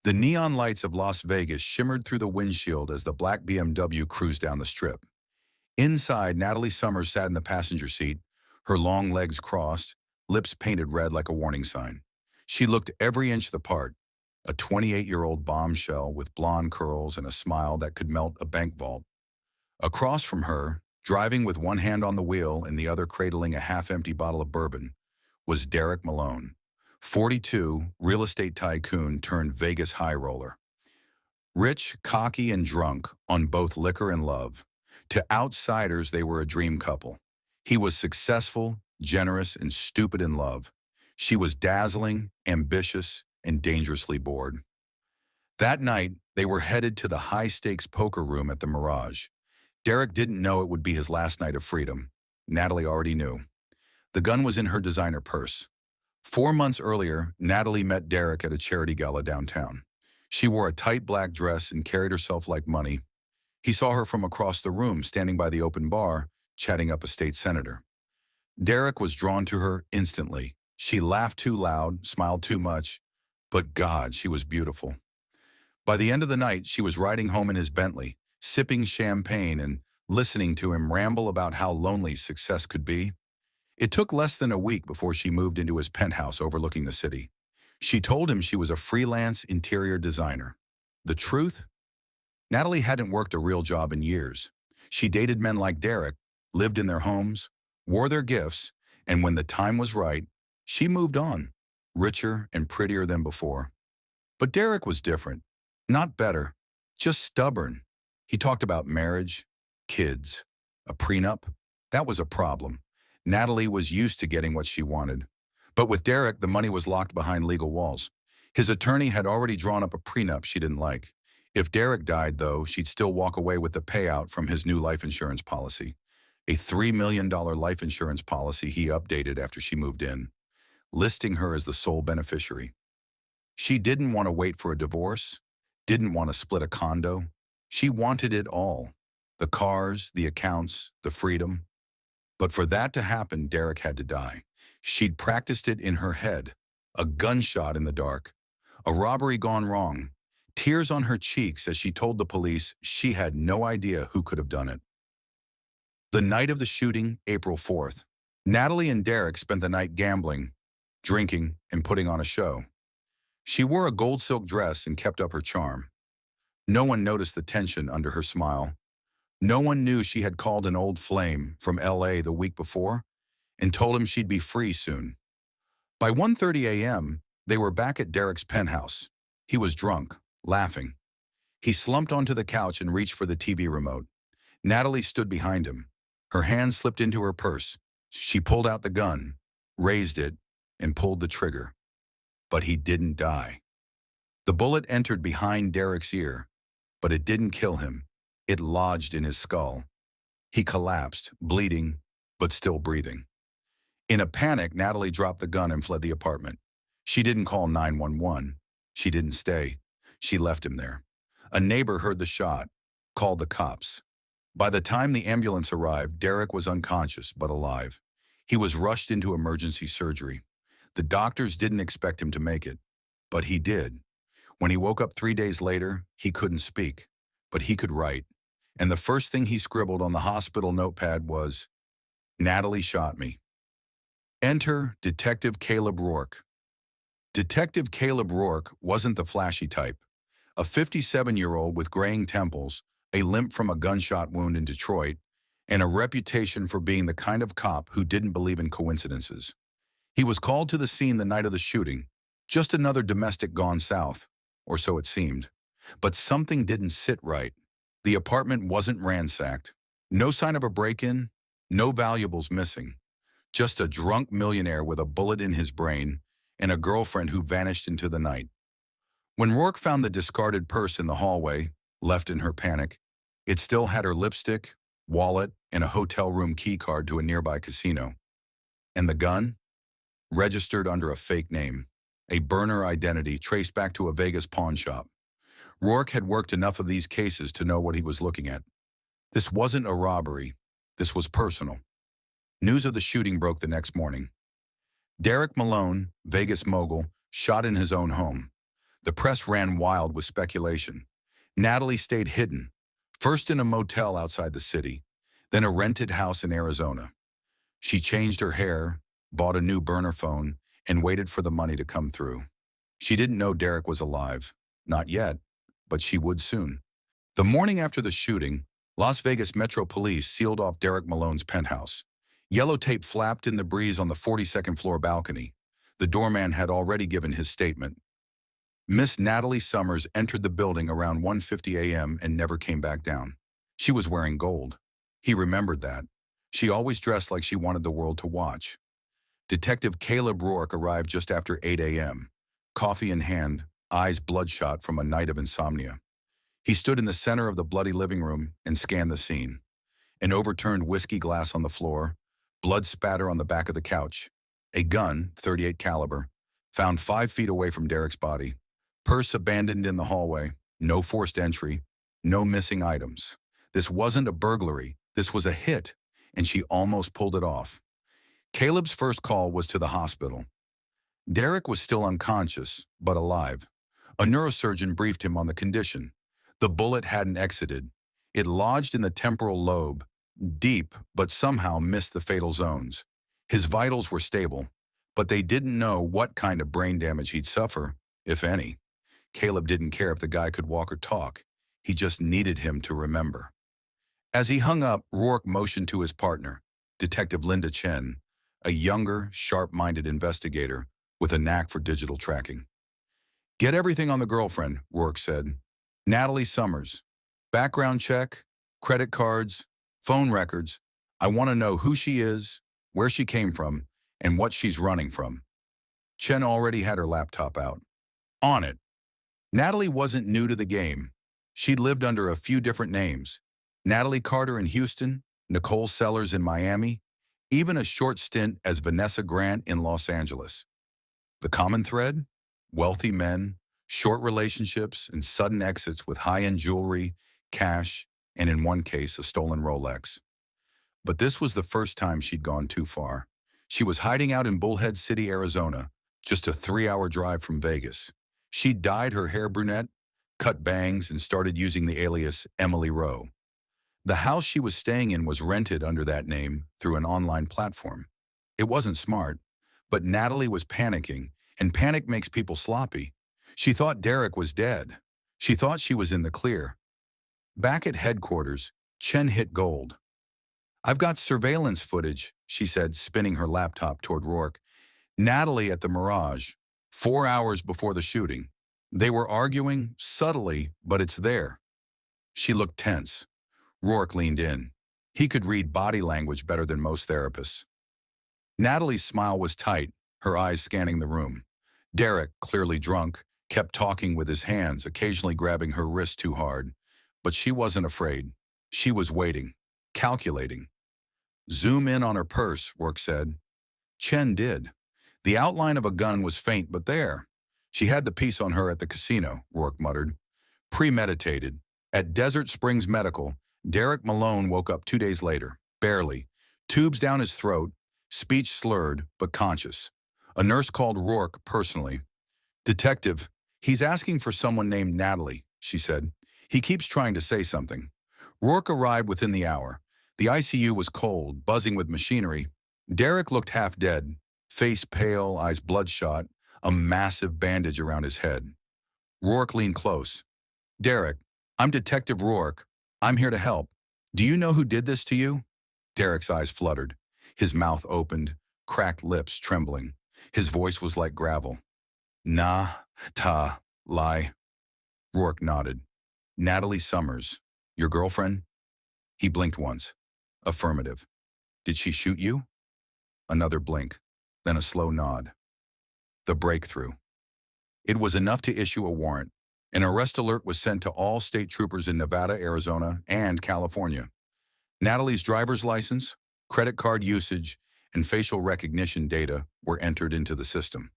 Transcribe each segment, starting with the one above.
The neon lights of Las Vegas shimmered through the windshield as the black BMW cruised down the strip. Inside, Natalie Summers sat in the passenger seat, her long legs crossed, lips painted red like a warning sign. She looked every inch the part, a 28-year-old bombshell with blonde curls and a smile that could melt a bank vault. Across from her, driving with one hand on the wheel and the other cradling a half-empty bottle of bourbon, was Derek Malone, 42, real estate tycoon turned Vegas high roller. Rich, cocky, and drunk on both liquor and love. To outsiders, they were a dream couple. He was successful, generous, and stupid in love. She was dazzling, ambitious, and dangerously bored. That night, they were headed to the high-stakes poker room at the Mirage. Derek didn't know it would be his last night of freedom. Natalie already knew. The gun was in her designer purse. 4 months earlier, Natalie met Derek at a charity gala downtown. She wore a tight black dress and carried herself like money. He saw her from across the room, standing by the open bar, chatting up a state senator. Derek was drawn to her instantly. She laughed too loud, smiled too much, but God, she was beautiful. By the end of the night, she was riding home in his Bentley, sipping champagne and listening to him ramble about how lonely success could be. It took less than a week before she moved into his penthouse overlooking the city. She told him she was a freelance interior designer. The truth? Natalie hadn't worked a real job in years. She dated men like Derek, lived in their homes, wore their gifts, and when the time was right, she moved on, richer and prettier than before. But Derek was different. Not better, just stubborn. He talked about marriage, kids, a prenup. That was a problem. Natalie was used to getting what she wanted. But with Derek, the money was locked behind legal walls. His attorney had already drawn up a prenup she didn't like. If Derek died, though, she'd still walk away with the payout from his new life insurance policy. A $3 million life insurance policy he updated after she moved in, listing her as the sole beneficiary. She didn't want to wait for a divorce, didn't want to split a condo. She wanted it all. The cars, the accounts, the freedom. But for that to happen, Derek had to die. She'd practiced it in her head. A gunshot in the dark. A robbery gone wrong. Tears on her cheeks as she told the police she had no idea who could have done it. The night of the shooting, April 4th, Natalie and Derek spent the night gambling, drinking, and putting on a show. She wore a gold silk dress and kept up her charm. No one noticed the tension under her smile. No one knew she had called an old flame from LA the week before and told him she'd be free soon. By 1:30 a.m., they were back at Derek's penthouse. He was drunk, laughing. He slumped onto the couch and reached for the TV remote. Natalie stood behind him. Her hand slipped into her purse. She pulled out the gun, raised it, and pulled the trigger. But he didn't die. The bullet entered behind Derek's ear, but it didn't kill him. It lodged in his skull. He collapsed, bleeding, but still breathing. In a panic, Natalie dropped the gun and fled the apartment. She didn't call 911. She didn't stay. She left him there. A neighbor heard the shot, called the cops. By the time the ambulance arrived, Derek was unconscious but alive. He was rushed into emergency surgery. The doctors didn't expect him to make it, but he did. When he woke up 3 days later, he couldn't speak, but he could write. And the first thing he scribbled on the hospital notepad was, "Natalie shot me." Enter Detective Caleb Rourke. Detective Caleb Rourke wasn't the flashy type. A 57-year-old with graying temples, a limp from a gunshot wound in Detroit, and a reputation for being the kind of cop who didn't believe in coincidences. He was called to the scene the night of the shooting, just another domestic gone south, or so it seemed. But something didn't sit right. The apartment wasn't ransacked. No sign of a break-in, no valuables missing. Just a drunk millionaire with a bullet in his brain and a girlfriend who vanished into the night. When Rourke found the discarded purse in the hallway, left in her panic, it still had her lipstick, wallet, and a hotel room key card to a nearby casino. And the gun? Registered under a fake name, a burner identity traced back to a Vegas pawn shop. Rourke had worked enough of these cases to know what he was looking at. This wasn't a robbery. This was personal. News of the shooting broke the next morning. Derek Malone, Vegas mogul, shot in his own home. The press ran wild with speculation. Natalie stayed hidden, first in a motel outside the city, then a rented house in Arizona. She changed her hair, bought a new burner phone, and waited for the money to come through. She didn't know Derek was alive. Not yet, but she would soon. The morning after the shooting, Las Vegas Metro Police sealed off Derek Malone's penthouse. Yellow tape flapped in the breeze on the 42nd floor balcony. The doorman had already given his statement. Miss Natalie Summers entered the building around 1:50 a.m. and never came back down. She was wearing gold. He remembered that. She always dressed like she wanted the world to watch. Detective Caleb Rourke arrived just after 8 a.m., coffee in hand, eyes bloodshot from a night of insomnia. He stood in the center of the bloody living room and scanned the scene. An overturned whiskey glass on the floor, blood spatter on the back of the couch, a gun, .38 caliber, found 5 feet away from Derek's body, purse abandoned in the hallway, no forced entry, no missing items. This wasn't a burglary, this was a hit, and she almost pulled it off. Caleb's first call was to the hospital. Derek was still unconscious, but alive. A neurosurgeon briefed him on the condition. The bullet hadn't exited. It lodged in the temporal lobe, deep, but somehow missed the fatal zones. His vitals were stable, but they didn't know what kind of brain damage he'd suffer, if any. Caleb didn't care if the guy could walk or talk. He just needed him to remember. As he hung up, Rourke motioned to his partner, Detective Linda Chen, a younger, sharp-minded investigator with a knack for digital tracking. "Get everything on the girlfriend," Rourke said. "Natalie Summers. Background check, credit cards, phone records. I want to know who she is, where she came from, and what she's running from." Chen already had her laptop out. On it. Natalie wasn't new to the game. She'd lived under a few different names. Natalie Carter in Houston, Nicole Sellers in Miami, even a short stint as Vanessa Grant in Los Angeles. The common thread? Wealthy men, short relationships, and sudden exits with high-end jewelry, cash, and in one case, a stolen Rolex. But this was the first time she'd gone too far. She was hiding out in Bullhead City, Arizona, just a 3-hour drive from Vegas. She dyed her hair brunette, cut bangs, and started using the alias Emily Rowe. The house she was staying in was rented under that name through an online platform. It wasn't smart, but Natalie was panicking, and panic makes people sloppy. She thought Derek was dead. She thought she was in the clear. Back at headquarters, Chen hit gold. "I've got surveillance footage," she said, spinning her laptop toward Rourke. "Natalie at the Mirage, 4 hours before the shooting. They were arguing, subtly, but it's there." She looked tense. Rourke leaned in. He could read body language better than most therapists. Natalie's smile was tight, her eyes scanning the room. Derek, clearly drunk, kept talking with his hands, occasionally grabbing her wrist too hard. But she wasn't afraid. She was waiting, calculating. "Zoom in on her purse," Rourke said. Chen did. The outline of a gun was faint, but there. "She had the piece on her at the casino," Rourke muttered. "Premeditated. At Desert Springs Medical, Derek Malone woke up 2 days later, barely. Tubes down his throat, speech slurred, but conscious. A nurse called Rourke personally. "Detective, he's asking for someone named Natalie," she said. "He keeps trying to say something." Rourke arrived within the hour. The ICU was cold, buzzing with machinery. Derek looked half dead, face pale, eyes bloodshot, a massive bandage around his head. Rourke leaned close. "Derek, I'm Detective Rourke. I'm here to help. Do you know who did this to you?" Derek's eyes fluttered. His mouth opened, cracked lips trembling. His voice was like gravel. "Nah, ta, lie." Rourke nodded. "Natalie Summers. Your girlfriend?" He blinked once. Affirmative. "Did she shoot you?" Another blink, then a slow nod. The breakthrough. It was enough to issue a warrant. An arrest alert was sent to all state troopers in Nevada, Arizona, and California. Natalie's driver's license, credit card usage, and facial recognition data were entered into the system.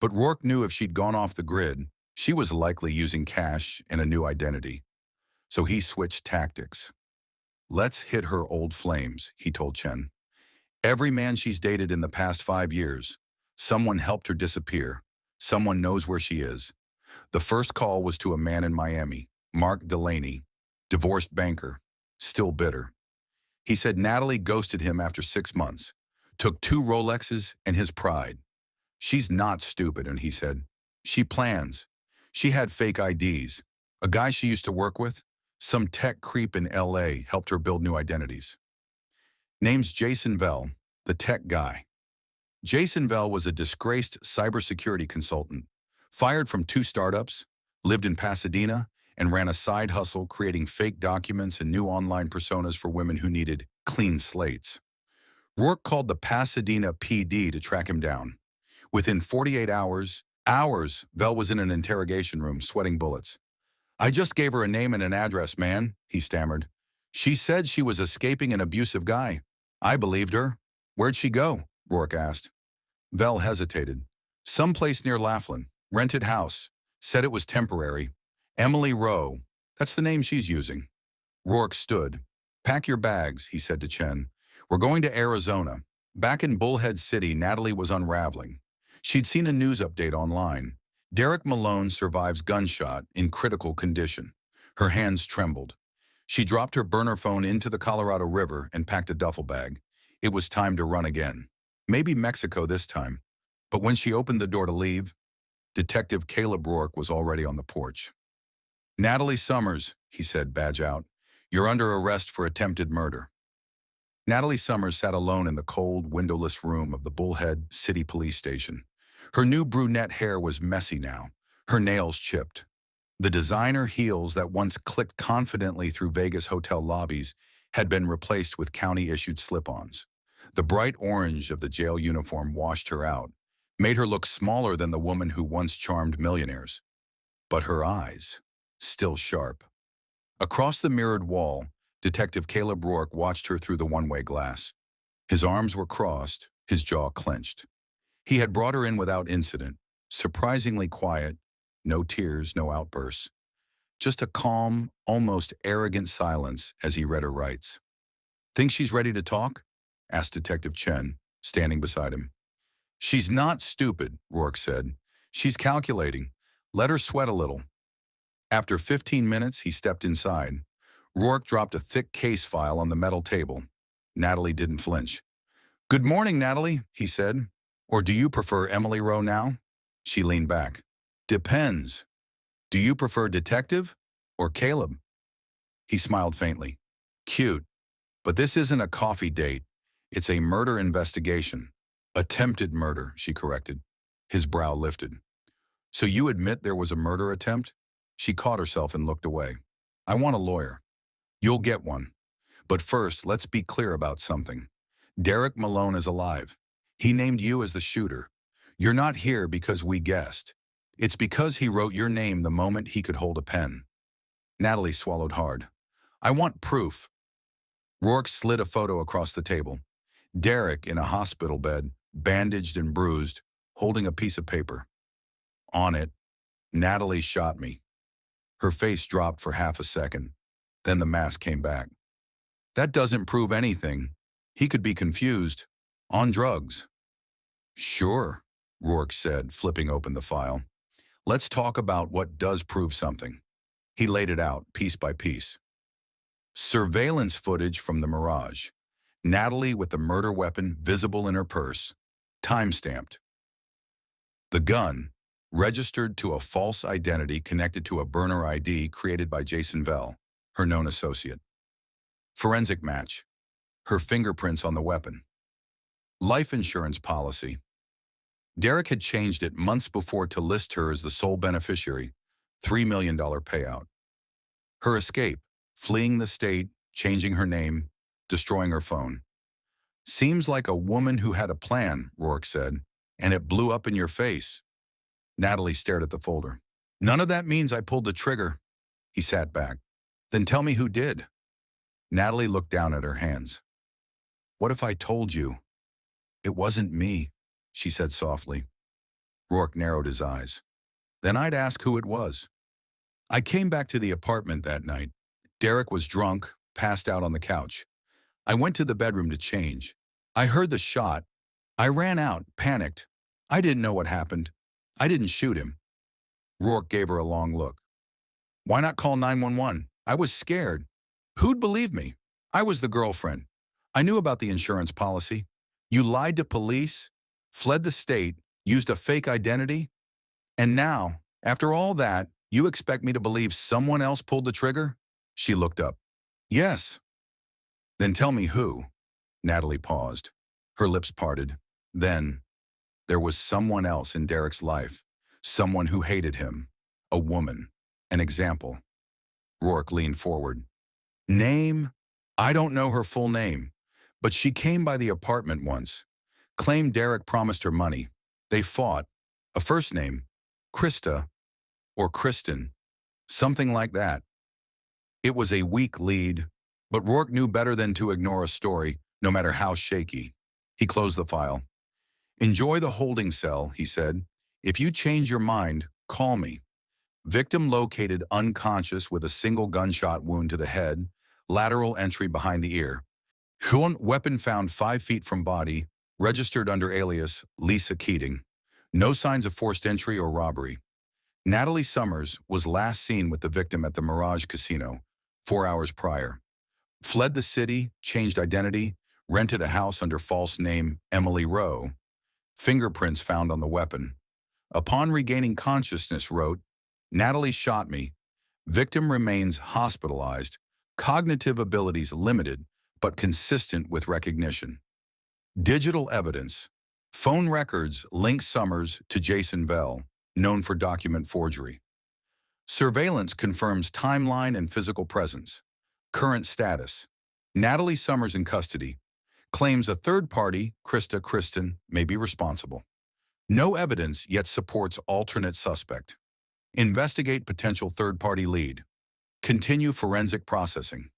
But Rourke knew if she'd gone off the grid, she was likely using cash and a new identity. So he switched tactics. "Let's hit her old flames," he told Chen. "Every man she's dated in the past 5 years, someone helped her disappear. Someone knows where she is. The first call was to a man in Miami, Mark Delaney, divorced banker, still bitter. He said Natalie ghosted him after 6 months, took 2 Rolexes and his pride. She's not stupid, and he said. She plans. She had fake IDs. A guy she used to work with, some tech creep in LA, helped her build new identities. Name's Jason Vell, the tech guy. Jason Vell was a disgraced cybersecurity consultant, fired from 2 startups, lived in Pasadena, and ran a side hustle creating fake documents and new online personas for women who needed clean slates. Rourke called the Pasadena PD to track him down. Within 48 hours, Vell was in an interrogation room, sweating bullets. "I just gave her a name and an address, man," he stammered. "She said she was escaping an abusive guy. I believed her." "Where'd she go?" Rourke asked. Vell hesitated. "Someplace near Laughlin. Rented house. Said it was temporary. Emily Rowe. That's the name she's using." Rourke stood. "Pack your bags," he said to Chen. "We're going to Arizona." Back in Bullhead City, Natalie was unraveling. She'd seen a news update online. Derek Malone survives gunshot in critical condition. Her hands trembled. She dropped her burner phone into the Colorado River and packed a duffel bag. It was time to run again. Maybe Mexico this time. But when she opened the door to leave, Detective Caleb Rourke was already on the porch. "Natalie Summers," he said, badge out. "You're under arrest for attempted murder." Natalie Summers sat alone in the cold, windowless room of the Bullhead City Police Station. Her new brunette hair was messy now, her nails chipped. The designer heels that once clicked confidently through Vegas hotel lobbies had been replaced with county-issued slip-ons. The bright orange of the jail uniform washed her out, made her look smaller than the woman who once charmed millionaires. But her eyes, still sharp. Across the mirrored wall, Detective Caleb Rourke watched her through the one-way glass. His arms were crossed, his jaw clenched. He had brought her in without incident, surprisingly quiet, no tears, no outbursts. Just a calm, almost arrogant silence as he read her rights. "Think she's ready to talk?" asked Detective Chen, standing beside him. "She's not stupid," Rourke said. "She's calculating. Let her sweat a little." After 15 minutes, he stepped inside. Rourke dropped a thick case file on the metal table. Natalie didn't flinch. "Good morning, Natalie," he said. "Or do you prefer Emily Rowe now?" She leaned back. "Depends. Do you prefer Detective or Caleb?" He smiled faintly. "Cute. But this isn't a coffee date. It's a murder investigation." "Attempted murder," she corrected. His brow lifted. "So you admit there was a murder attempt?" She caught herself and looked away. "I want a lawyer." "You'll get one. But first, let's be clear about something. Derek Malone is alive. He named you as the shooter. You're not here because we guessed. It's because he wrote your name the moment he could hold a pen." Natalie swallowed hard. "I want proof." Rourke slid a photo across the table. Derek in a hospital bed, bandaged and bruised, holding a piece of paper. On it, "Natalie shot me." Her face dropped for half a second. Then the mask came back. "That doesn't prove anything. He could be confused. On drugs." "Sure," Rourke said, flipping open the file. "Let's talk about what does prove something." He laid it out, piece by piece. Surveillance footage from the Mirage. Natalie with the murder weapon visible in her purse. Time-stamped. The gun, registered to a false identity connected to a burner ID created by Jason Vell, her known associate. Forensic match. Her fingerprints on the weapon. Life insurance policy. Derek had changed it months before to list her as the sole beneficiary, $3 million payout. Her escape, fleeing the state, changing her name, destroying her phone. "Seems like a woman who had a plan," Rourke said, "and it blew up in your face." Natalie stared at the folder. "None of that means I pulled the trigger." He sat back. "Then tell me who did." Natalie looked down at her hands. "What if I told you?" "It wasn't me," she said softly. Rourke narrowed his eyes. "Then I'd ask who it was." "I came back to the apartment that night. Derek was drunk, passed out on the couch. I went to the bedroom to change. I heard the shot. I ran out, panicked. I didn't know what happened. I didn't shoot him." Rourke gave her a long look. Why not call 911? I was scared. Who'd believe me? I was the girlfriend. I knew about the insurance policy. You lied to police, fled the state, used a fake identity, and now, after all that, you expect me to believe someone else pulled the trigger? She looked up. Yes. Then tell me who. Natalie paused. Her lips parted. Then, there was someone else in Derek's life. Someone who hated him. A woman. An example. Rourke leaned forward. Name? I don't know her full name, but she came by the apartment once. Claimed Derek promised her money. They fought. A first name. Krista. Or Kristen. Something like that. It was a weak lead, but Rourke knew better than to ignore a story, no matter how shaky. He closed the file. Enjoy the holding cell, he said. If you change your mind, call me. Victim located unconscious with a single gunshot wound to the head, lateral entry behind the ear. Weapon found 5 feet from body, registered under alias Lisa Keating. No signs of forced entry or robbery. Natalie Summers was last seen with the victim at the Mirage Casino 4 hours prior. Fled the city, changed identity, rented a house under false name Emily Rowe. Fingerprints found on the weapon. Upon regaining consciousness, wrote, Natalie shot me. Victim remains hospitalized. Cognitive abilities limited, but consistent with recognition. Digital evidence. Phone records link Summers to Jason Bell, known for document forgery. Surveillance confirms timeline and physical presence. Current status. Natalie Summers in custody. Claims a third party, Kristen, may be responsible. No evidence yet supports alternate suspect. Investigate potential third-party lead. Continue forensic processing.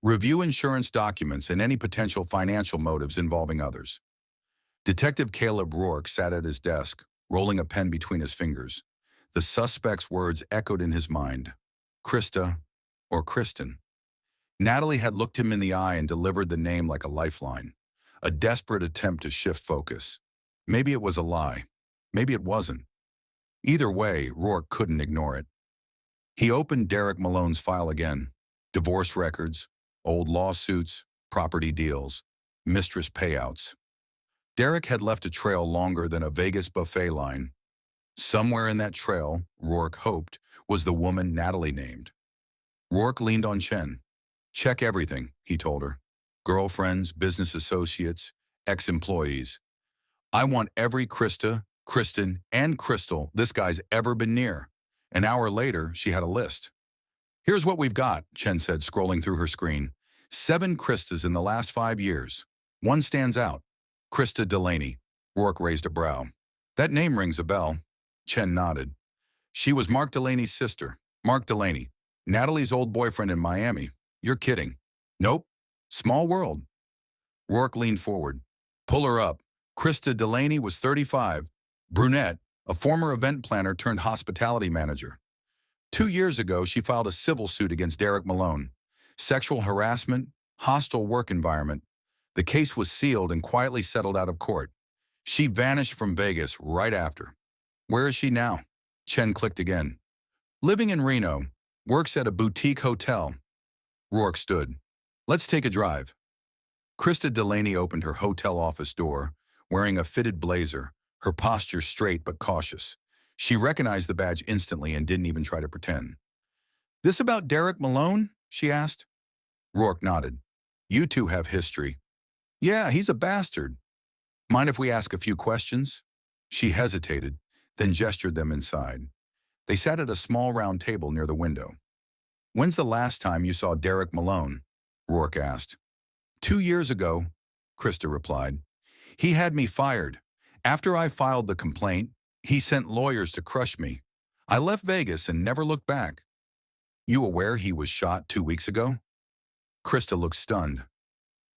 Review insurance documents and any potential financial motives involving others. Detective Caleb Rourke sat at his desk, rolling a pen between his fingers. The suspect's words echoed in his mind. Krista or Kristen. Natalie had looked him in the eye and delivered the name like a lifeline. A desperate attempt to shift focus. Maybe it was a lie. Maybe it wasn't. Either way, Rourke couldn't ignore it. He opened Derek Malone's file again. Divorce records, old lawsuits, property deals, mistress payouts. Derek had left a trail longer than a Vegas buffet line. Somewhere in that trail, Rourke hoped, was the woman Natalie named. Rourke leaned on Chen. Check everything, he told her. Girlfriends, business associates, ex-employees. I want every Krista, Kristen, and Crystal this guy's ever been near. An hour later, she had a list. Here's what we've got, Chen said, scrolling through her screen. 7 Kristas in the last 5 years. One stands out. Krista Delaney. Rourke raised a brow. That name rings a bell. Chen nodded. She was Mark Delaney's sister. Mark Delaney. Natalie's old boyfriend in Miami. You're kidding. Nope. Small world. Rourke leaned forward. Pull her up. Krista Delaney was 35. Brunette, a former event planner turned hospitality manager. 2 years ago, she filed a civil suit against Derek Malone. Sexual harassment, hostile work environment. The case was sealed and quietly settled out of court. She vanished from Vegas right after. Where is she now? Chen clicked again. Living in Reno. Works at a boutique hotel. Rourke stood. Let's take a drive. Krista Delaney opened her hotel office door, wearing a fitted blazer, her posture straight but cautious. She recognized the badge instantly and didn't even try to pretend. This about Derek Malone? She asked. Rourke nodded. You two have history. Yeah, he's a bastard. Mind if we ask a few questions? She hesitated, then gestured them inside. They sat at a small round table near the window. When's the last time you saw Derek Malone? Rourke asked. 2 years ago, Krista replied. He had me fired. After I filed the complaint, he sent lawyers to crush me. I left Vegas and never looked back. You aware he was shot 2 weeks ago? Krista looked stunned.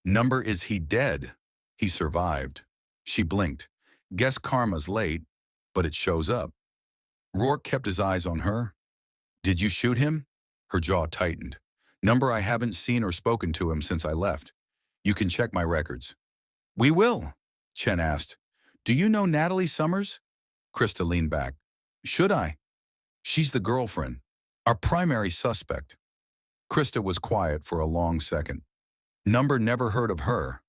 Number is he dead? He survived. She blinked. Guess karma's late, but it shows up. Rourke kept his eyes on her. Did you shoot him? Her jaw tightened. Number, I haven't seen or spoken to him since I left. You can check my records. We will, Chen asked. Do you know Natalie Summers? Krista leaned back. Should I? She's the girlfriend. Our primary suspect. Krista was quiet for a long second. Number never heard of her.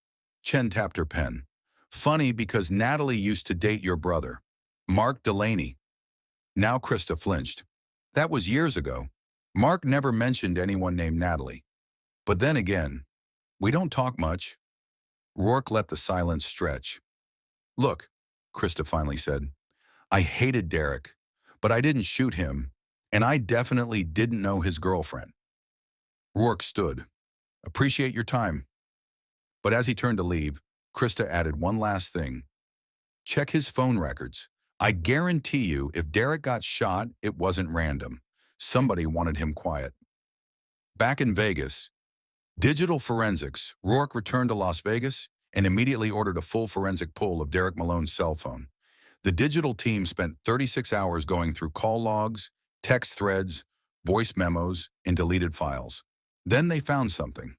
Chen tapped her pen. Funny because Natalie used to date your brother, Mark Delaney. Now Krista flinched. That was years ago. Mark never mentioned anyone named Natalie. But then again, we don't talk much. Rourke let the silence stretch. Look, Krista finally said, I hated Derek, but I didn't shoot him, and I definitely didn't know his girlfriend. Rourke stood. Appreciate your time. But as he turned to leave, Krista added one last thing. Check his phone records. I guarantee you if Derek got shot, it wasn't random. Somebody wanted him quiet. Back in Vegas, digital forensics, Rourke returned to Las Vegas and immediately ordered a full forensic pull of Derek Malone's cell phone. The digital team spent 36 hours going through call logs, text threads, voice memos, and deleted files. Then they found something.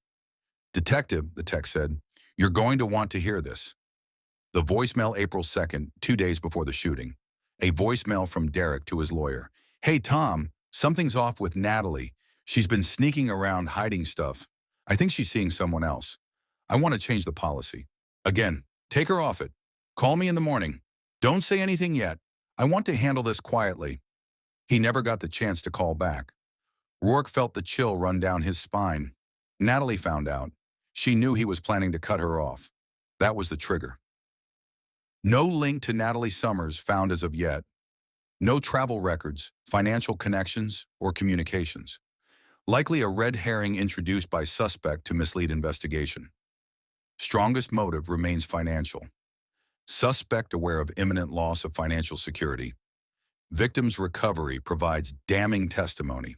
Detective, the text said, you're going to want to hear this. The voicemail April 2nd, 2 days before the shooting. A voicemail from Derek to his lawyer. Hey, Tom, something's off with Natalie. She's been sneaking around hiding stuff. I think she's seeing someone else. I want to change the policy. Again, take her off it. Call me in the morning. Don't say anything yet. I want to handle this quietly. He never got the chance to call back. Rourke felt the chill run down his spine. Natalie found out. She knew he was planning to cut her off. That was the trigger. No link to Natalie Summers found as of yet. No travel records, financial connections, or communications. Likely a red herring introduced by suspect to mislead investigation. Strongest motive remains financial. Suspect aware of imminent loss of financial security. Victim's recovery provides damning testimony.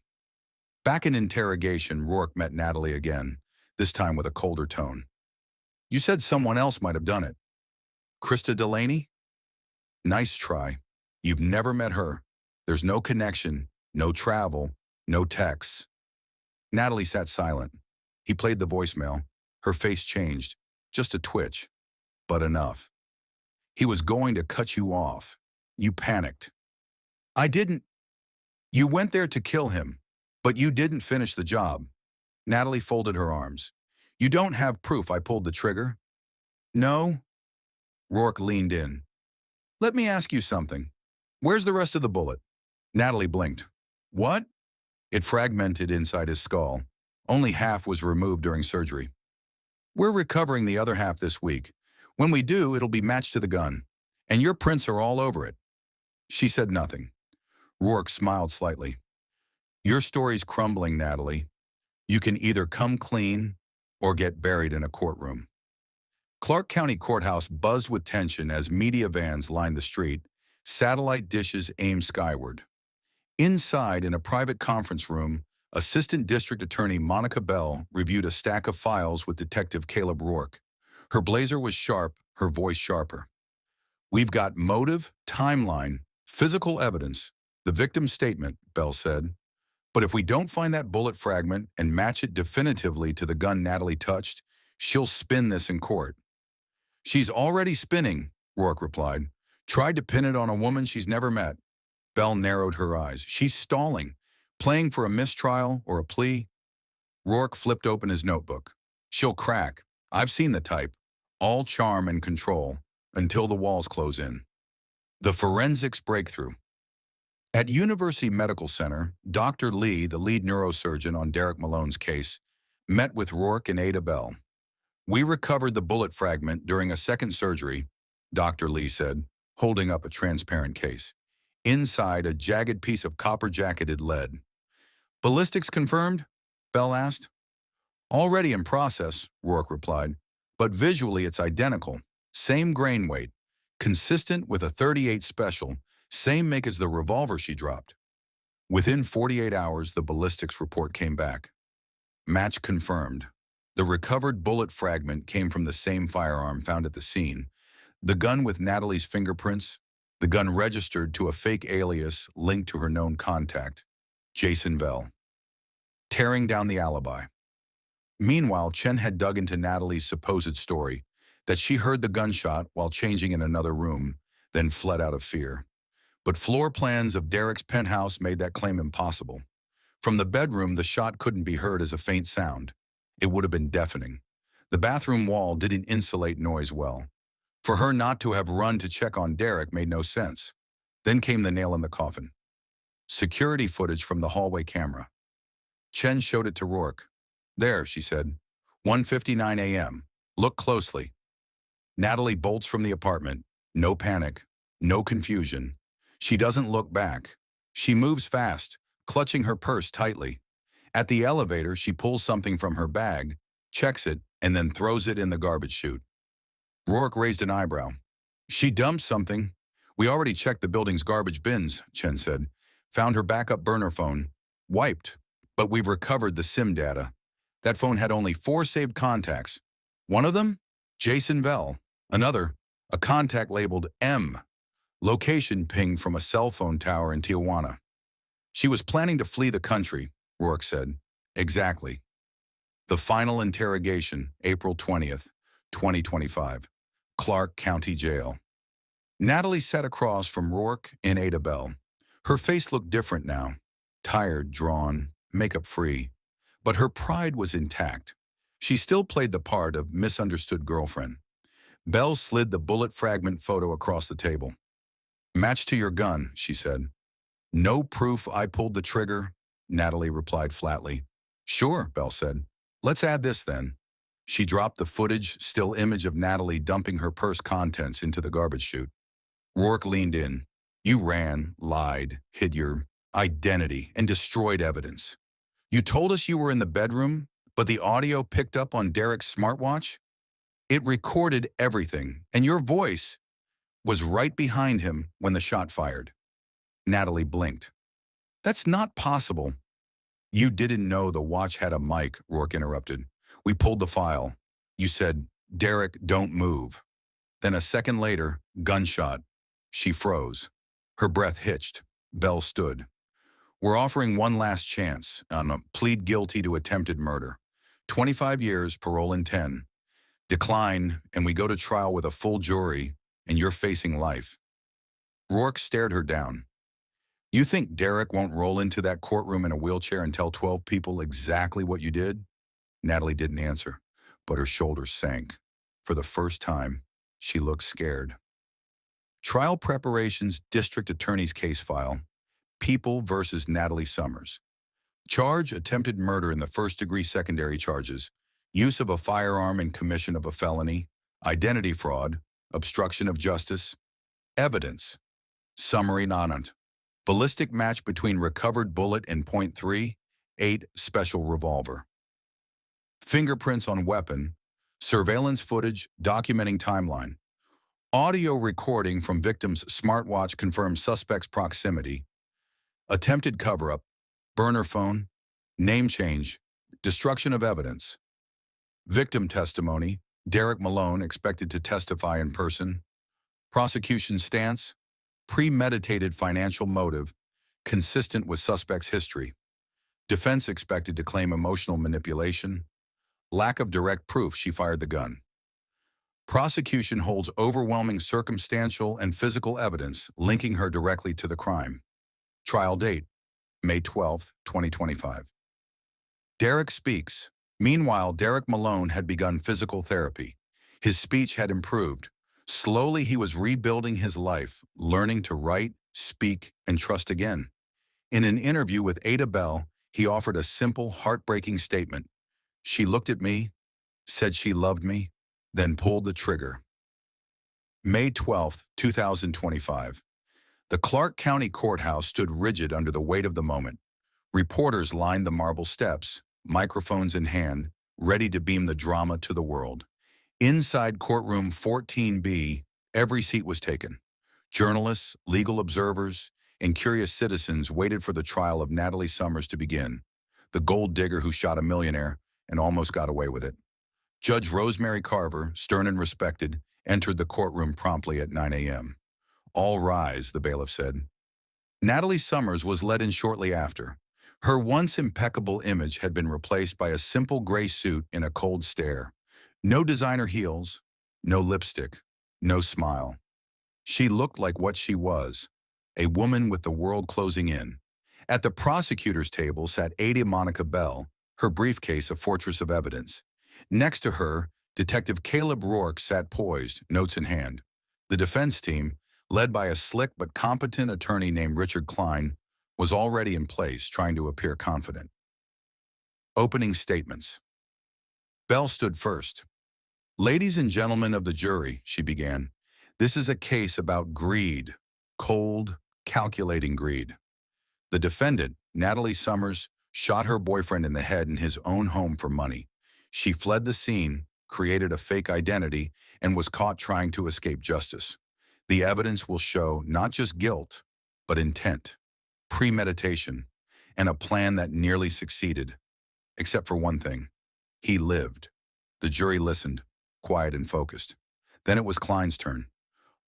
Back in interrogation, Rourke met Natalie again, this time with a colder tone. You said someone else might have done it. Krista Delaney? Nice try. You've never met her. There's no connection, no travel, no texts. Natalie sat silent. He played the voicemail. Her face changed. Just a twitch. But enough. He was going to cut you off. You panicked. I didn't. You went there to kill him, but you didn't finish the job. Natalie folded her arms. You don't have proof I pulled the trigger? No? Rourke leaned in. Let me ask you something. Where's the rest of the bullet? Natalie blinked. What? It fragmented inside his skull. Only half was removed during surgery. We're recovering the other half this week. When we do, it'll be matched to the gun. And your prints are all over it. She said nothing. Rourke smiled slightly. Your story's crumbling, Natalie. You can either come clean or get buried in a courtroom. Clark County Courthouse buzzed with tension as media vans lined the street, satellite dishes aimed skyward. Inside, in a private conference room, Assistant District Attorney Monica Bell reviewed a stack of files with Detective Caleb Rourke. Her blazer was sharp, her voice sharper. We've got motive, timeline, physical evidence, the victim's statement, Bell said. But if we don't find that bullet fragment and match it definitively to the gun Natalie touched, she'll spin this in court. She's already spinning, Rourke replied. Tried to pin it on a woman she's never met. Bell narrowed her eyes. She's stalling, playing for a mistrial or a plea. Rourke flipped open his notebook. She'll crack. I've seen the type. All charm and control, until the walls close in. The forensics breakthrough. At University Medical Center, Dr. Lee, the lead neurosurgeon on Derek Malone's case, met with Rourke and Ada Bell. We recovered the bullet fragment during a second surgery, Dr. Lee said, holding up a transparent case. Inside, a jagged piece of copper-jacketed lead. Ballistics confirmed? Bell asked. Already in process, Rourke replied, but visually it's identical. Same grain weight, consistent with a .38 special, same make as the revolver she dropped. Within 48 hours, the ballistics report came back. Match confirmed. The recovered bullet fragment came from the same firearm found at the scene. The gun with Natalie's fingerprints, the gun registered to a fake alias linked to her known contact, Jason Vell. Tearing down the alibi. Meanwhile, Chen had dug into Natalie's supposed story, that she heard the gunshot while changing in another room, then fled out of fear. But floor plans of Derek's penthouse made that claim impossible. From the bedroom, the shot couldn't be heard as a faint sound. It would have been deafening. The bathroom wall didn't insulate noise well. For her not to have run to check on Derek made no sense. Then came the nail in the coffin. Security footage from the hallway camera. Chen showed it to Rourke. "There," she said. 1:59 a.m. Look closely. Natalie bolts from the apartment. No panic. No confusion. She doesn't look back. She moves fast, clutching her purse tightly. At the elevator, she pulls something from her bag, checks it, and then throws it in the garbage chute. Rourke raised an eyebrow. "She dumped something. We already checked the building's garbage bins," Chen said. "Found her backup burner phone. Wiped. But we've recovered the SIM data. That phone had only 4 saved contacts. One of them? Jason Bell. Another, a contact labeled M. Location pinged from a cell phone tower in Tijuana. She was planning to flee the country," Rourke said. "Exactly." The final interrogation, April 20th, 2025. Clark County Jail. Natalie sat across from Rourke and Ada Bell. Her face looked different now. Tired, drawn, makeup-free. But her pride was intact. She still played the part of misunderstood girlfriend. Bell slid the bullet fragment photo across the table. "Matched to your gun," she said. "No proof I pulled the trigger," Natalie replied flatly. "Sure," Bell said. "Let's add this then." She dropped the footage, still image of Natalie dumping her purse contents into the garbage chute. Rourke leaned in. "You ran, lied, hid your identity, and destroyed evidence. You told us you were in the bedroom, but the audio picked up on Derek's smartwatch? It recorded everything, and your voice was right behind him when the shot fired." Natalie blinked. "That's not possible." "You didn't know the watch had a mic," Rourke interrupted. "We pulled the file. You said, 'Derek, don't move.' Then a second later, gunshot." She froze. Her breath hitched. Bell stood. "We're offering one last chance on a plead guilty to attempted murder. 25 years, parole in 10. Decline, and we go to trial with a full jury, and you're facing life." Rourke stared her down. "You think Derek won't roll into that courtroom in a wheelchair and tell 12 people exactly what you did?" Natalie didn't answer, but her shoulders sank. For the first time, she looked scared. Trial preparations, district attorney's case file. People versus Natalie Summers. Charge: attempted murder in the first-degree secondary charges, use of a firearm in commission of a felony, identity fraud, obstruction of justice. Evidence: summary nonant. Ballistic match between recovered bullet and .38 special revolver. Fingerprints on weapon. Surveillance footage documenting timeline. Audio recording from victim's smartwatch confirms suspect's proximity. Attempted cover-up. Burner phone. Name change. Destruction of evidence. Victim testimony. Derek Malone expected to testify in person. Prosecution stance. Premeditated financial motive, consistent with suspect's history. Defense expected to claim emotional manipulation. Lack of direct proof she fired the gun. Prosecution holds overwhelming circumstantial and physical evidence linking her directly to the crime. Trial date: May 12, 2025. Derek speaks. Meanwhile, Derek Malone had begun physical therapy. His speech had improved. Slowly, he was rebuilding his life, learning to write, speak, and trust again. In an interview with Ada Bell, he offered a simple, heartbreaking statement. "She looked at me, said she loved me, then pulled the trigger." May 12, 2025. The Clark County Courthouse stood rigid under the weight of the moment. Reporters lined the marble steps, microphones in hand, ready to beam the drama to the world. Inside courtroom 14B, every seat was taken. Journalists, legal observers, and curious citizens waited for the trial of Natalie Summers to begin, the gold digger who shot a millionaire and almost got away with it. Judge Rosemary Carver, stern and respected, entered the courtroom promptly at 9 a.m. "All rise," the bailiff said. Natalie Summers was led in shortly after. Her once impeccable image had been replaced by a simple gray suit and a cold stare. No designer heels, no lipstick, no smile. She looked like what she was, a woman with the world closing in. At the prosecutor's table sat Ada Monica Bell, her briefcase a fortress of evidence. Next to her, Detective Caleb Rourke sat poised, notes in hand. The defense team, led by a slick but competent attorney named Richard Klein, was already in place, trying to appear confident. Opening statements. Bell stood first. "Ladies and gentlemen of the jury," she began, "this is a case about greed, cold, calculating greed. The defendant, Natalie Summers, shot her boyfriend in the head in his own home for money. She fled the scene, created a fake identity, and was caught trying to escape justice. The evidence will show not just guilt, but intent, premeditation, and a plan that nearly succeeded. Except for one thing. He lived." The jury listened, quiet and focused. Then it was Klein's turn.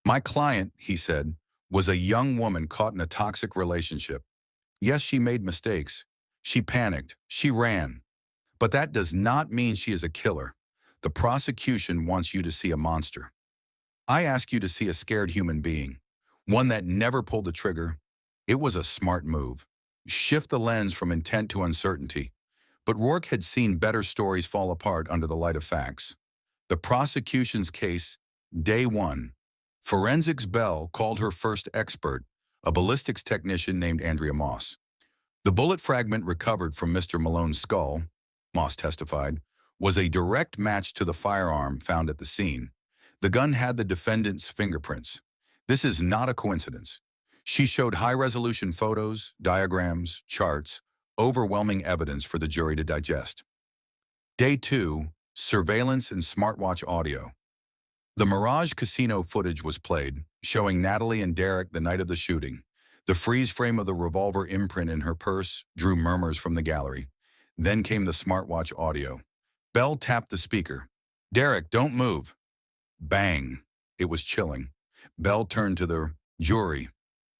"My client," he said, "was a young woman caught in a toxic relationship. Yes, she made mistakes. She panicked. She ran. But that does not mean she is a killer. The prosecution wants you to see a monster. I ask you to see a scared human being, one that never pulled the trigger. It was a smart move. Shift the lens from intent to uncertainty. But Rourke had seen better stories fall apart under the light of facts. The prosecution's case, day one. Forensics Bell called her first expert, a ballistics technician named Andrea Moss. The bullet fragment recovered from Mr. Malone's skull, Moss testified, was a direct match to the firearm found at the scene. The gun had the defendant's fingerprints. This is not a coincidence. She showed high-resolution photos, diagrams, charts, overwhelming evidence for the jury to digest. Day two, surveillance and smartwatch audio. The Mirage Casino footage was played, showing Natalie and Derek the night of the shooting. The freeze frame of the revolver imprint in her purse drew murmurs from the gallery. Then came the smartwatch audio. Bell tapped the speaker. "Derek, don't move." Bang. It was chilling. Bell turned to the jury.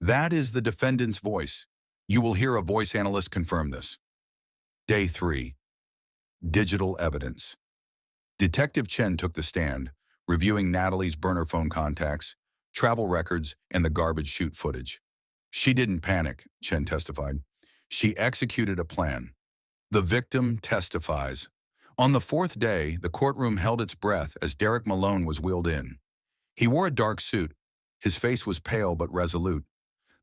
"That is the defendant's voice. You will hear a voice analyst confirm this." Day three. Digital evidence. Detective Chen took the stand, reviewing Natalie's burner phone contacts, travel records, and the garbage chute footage. "She didn't panic," Chen testified. "She executed a plan." The victim testifies. On the fourth day, the courtroom held its breath as Derek Malone was wheeled in. He wore a dark suit. His face was pale but resolute.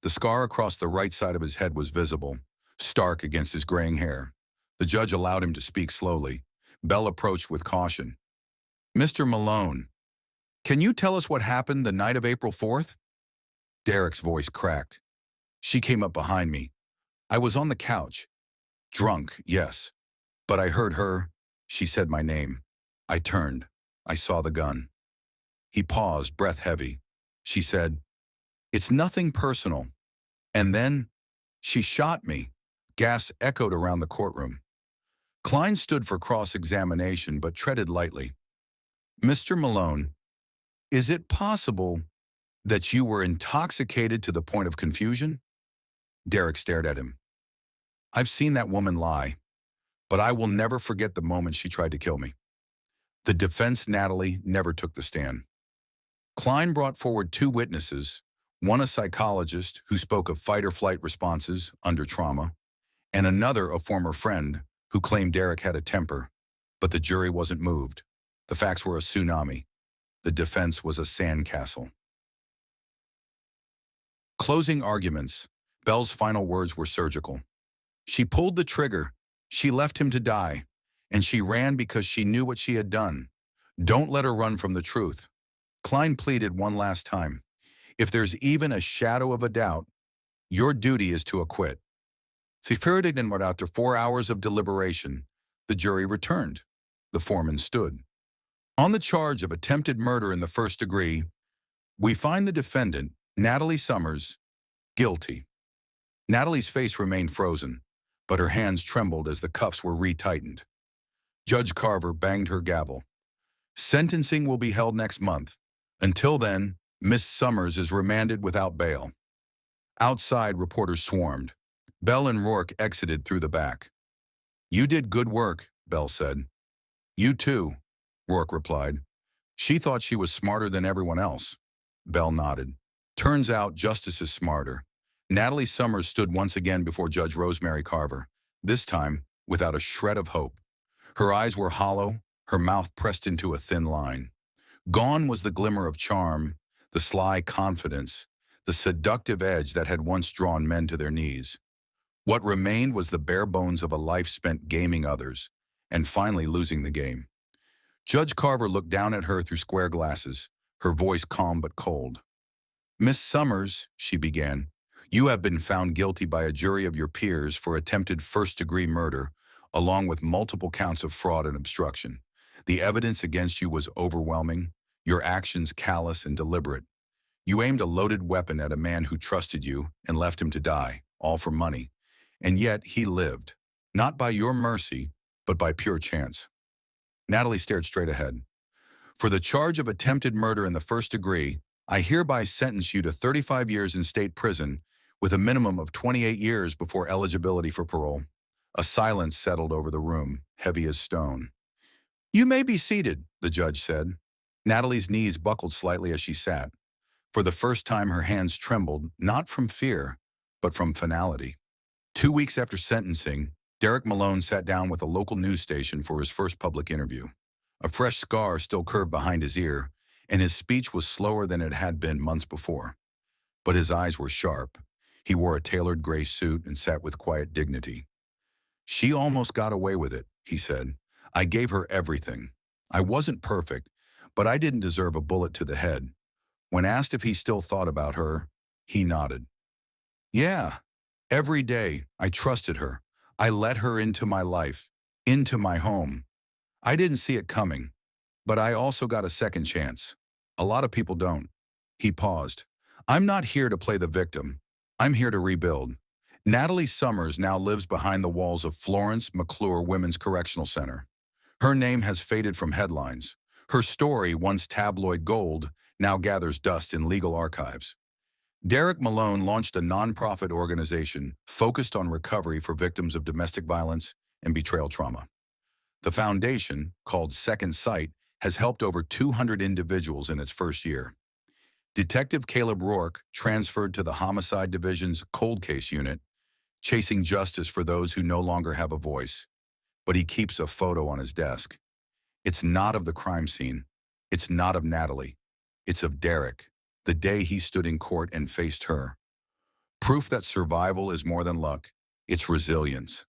The scar across the right side of his head was visible, stark against his graying hair. The judge allowed him to speak slowly. Bell approached with caution. "Mr. Malone, can you tell us what happened the night of April 4th? Derek's voice cracked. "She came up behind me. I was on the couch. Drunk, yes. But I heard her. She said my name. I turned. I saw the gun." He paused, breath heavy. She said, "It's nothing personal." And then, "She shot me." Gasps echoed around the courtroom. Klein stood for cross-examination but treaded lightly. "Mr. Malone, is it possible that you were intoxicated to the point of confusion?" Derek stared at him. "I've seen that woman lie, but I will never forget the moment she tried to kill me." The defense, Natalie, never took the stand. Klein brought forward two witnesses, one a psychologist who spoke of fight-or-flight responses under trauma, and another a former friend who claimed Derek had a temper, but the jury wasn't moved. The facts were a tsunami. The defense was a sandcastle. Closing arguments. Bell's final words were surgical. "She pulled the trigger. She left him to die. And she ran because she knew what she had done. Don't let her run from the truth." Klein pleaded one last time. "If there's even a shadow of a doubt, your duty is to acquit." After 4 hours of deliberation, the jury returned. The foreman stood. "On the charge of attempted murder in the first degree, we find the defendant, Natalie Summers, guilty." Natalie's face remained frozen, but her hands trembled as the cuffs were retightened. Judge Carver banged her gavel. "Sentencing will be held next month. Until then, Miss Summers is remanded without bail." Outside, reporters swarmed. Bell and Rourke exited through the back. "You did good work," Bell said. "You too," Rourke replied. "She thought she was smarter than everyone else." Bell nodded. "Turns out justice is smarter. Natalie Summers stood once again before Judge Rosemary Carver, this time without a shred of hope. Her eyes were hollow, her mouth pressed into a thin line. Gone was the glimmer of charm, the sly confidence, the seductive edge that had once drawn men to their knees. What remained was the bare bones of a life spent gaming others, and finally losing the game. Judge Carver looked down at her through square glasses, her voice calm but cold. "Miss Summers," she began, "you have been found guilty by a jury of your peers for attempted first-degree murder, along with multiple counts of fraud and obstruction. The evidence against you was overwhelming, your actions callous and deliberate. You aimed a loaded weapon at a man who trusted you and left him to die, all for money. And yet he lived, not by your mercy, but by pure chance." Natalie stared straight ahead. "For the charge of attempted murder in the first degree, I hereby sentence you to 35 years in state prison with a minimum of 28 years before eligibility for parole." A silence settled over the room, heavy as stone. "You may be seated," the judge said. Natalie's knees buckled slightly as she sat. For the first time, her hands trembled, not from fear, but from finality. 2 weeks after sentencing, Derek Malone sat down with a local news station for his first public interview. A fresh scar still curved behind his ear, and his speech was slower than it had been months before. But his eyes were sharp. He wore a tailored gray suit and sat with quiet dignity. "She almost got away with it," he said. "I gave her everything. I wasn't perfect, but I didn't deserve a bullet to the head." When asked if he still thought about her, he nodded. "Yeah, every day I trusted her. I let her into my life, into my home. I didn't see it coming, but I also got a second chance. A lot of people don't." He paused. "I'm not here to play the victim. I'm here to rebuild." Natalie Summers now lives behind the walls of Florence McClure Women's Correctional Center. Her name has faded from headlines. Her story, once tabloid gold, now gathers dust in legal archives. Derek Malone launched a nonprofit organization focused on recovery for victims of domestic violence and betrayal trauma. The foundation, called Second Sight, has helped over 200 individuals in its first year. Detective Caleb Rourke transferred to the Homicide Division's Cold Case Unit, chasing justice for those who no longer have a voice. But he keeps a photo on his desk. It's not of the crime scene. It's not of Natalie. It's of Derek, the day he stood in court and faced her. Proof that survival is more than luck. It's resilience.